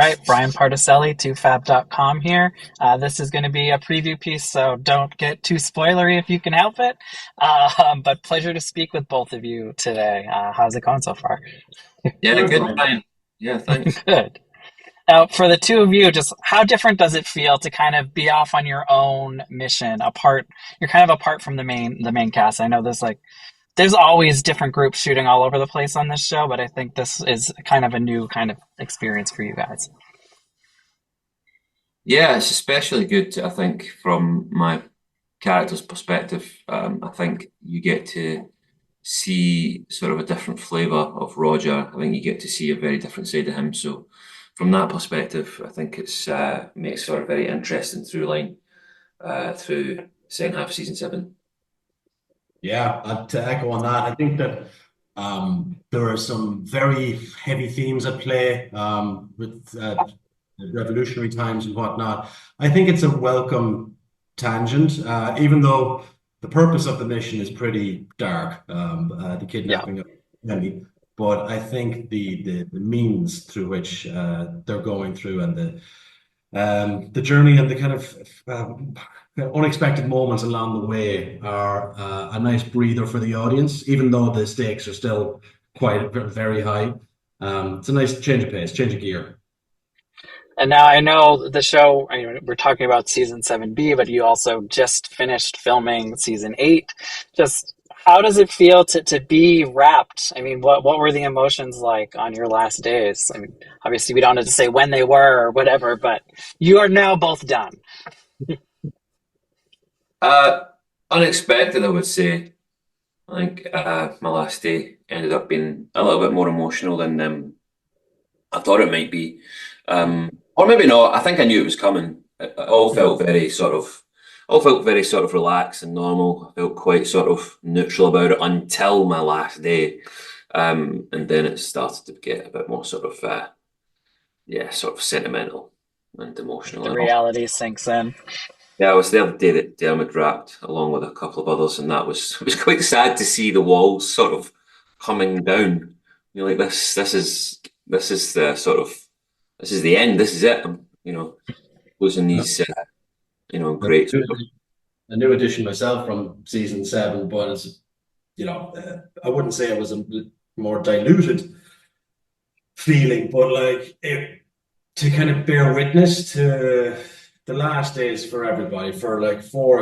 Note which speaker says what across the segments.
Speaker 1: right, Brian Particelli, 2fab.com here. This is going to be a preview piece, so don't get too spoilery if you can help it. But pleasure to speak with both of you today. How's it going so far?
Speaker 2: Yeah, good, Brian. Yeah, thanks.
Speaker 1: Good. Now, for the two of you, just how different does it feel to kind of be off on your own mission, apart? You're kind of apart from the main cast. I know there's always different groups shooting all over the place on this show, but I think this is kind of a new kind of experience for you guys.
Speaker 2: Yeah, it's especially good, I think, from my character's perspective. I think you get to see sort of a different flavour of Roger. I think you get to see a very different side of him. So, from that perspective, I think it's makes for a very interesting through line through second half of season 7.
Speaker 3: Yeah, to echo on that, I think that there are some very heavy themes at play with revolutionary times and whatnot. I think it's a welcome tangent, even though the purpose of the mission is pretty dark, the
Speaker 1: Yeah.
Speaker 3: kidnapping of Emily. But I think the means through which they're going through and the journey and the kind of unexpected moments along the way are a nice breather for the audience, even though the stakes are still quite very high. It's a nice change of pace, change of gear.
Speaker 1: And now I know the show, I mean, we're talking about season 7B, but you also just finished filming season 8. Just how does it feel to be wrapped? I mean, what were the emotions like on your last days? I mean, obviously we don't have to say when they were or whatever, but you are now both done.
Speaker 2: Uh, Unexpected, I would say. I think my last day ended up being a little bit more emotional than I thought it might be. Or maybe not. I think I knew it was coming. It all felt very sort of relaxed and normal. I felt quite sort of neutral about it until my last day. And then it started to get a bit more sort of, yeah, sort of sentimental and emotional.
Speaker 1: The
Speaker 2: And all.
Speaker 1: reality sinks in.
Speaker 2: Yeah, I was there the day that Diarmaid wrapped, along with a couple of others, and that was it was quite sad to see the walls sort of coming down. You're like, this is the sort of this is the end. This is it. Losing these great.
Speaker 3: A new addition myself from season 7, but it's, I wouldn't say it was a more diluted feeling, but like to kind of bear witness to the last days for everybody, for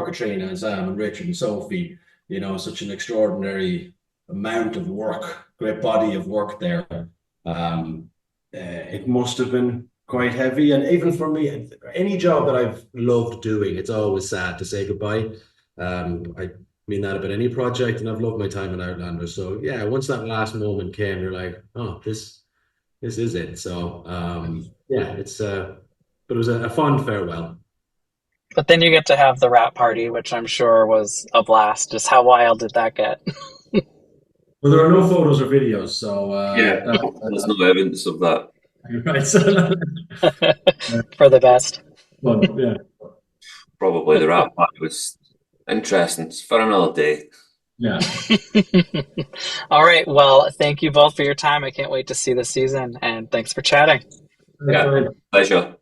Speaker 3: Katrina and Sam and Richard and Sophie, such an extraordinary amount of work, great body of work there. It must have been quite heavy. And even for me, any job that I've loved doing, it's always sad to say goodbye. I mean that about any project, and I've loved my time in Outlander. So yeah, once that last moment came, you're like, oh, this is it. So yeah, but it was a fond farewell.
Speaker 1: But then you get to have the wrap party, which I'm sure was a blast. Just how wild did that get?
Speaker 3: Well, there are no photos or videos, so
Speaker 2: Yeah, there's no evidence of that.
Speaker 3: right. So,
Speaker 1: For the best.
Speaker 3: well, yeah,
Speaker 2: Probably the rap part was interesting. It's for another day.
Speaker 3: yeah.
Speaker 1: All right. Well, thank you both for your time. I can't wait to see the season, and thanks for chatting.
Speaker 2: Yeah, pleasure.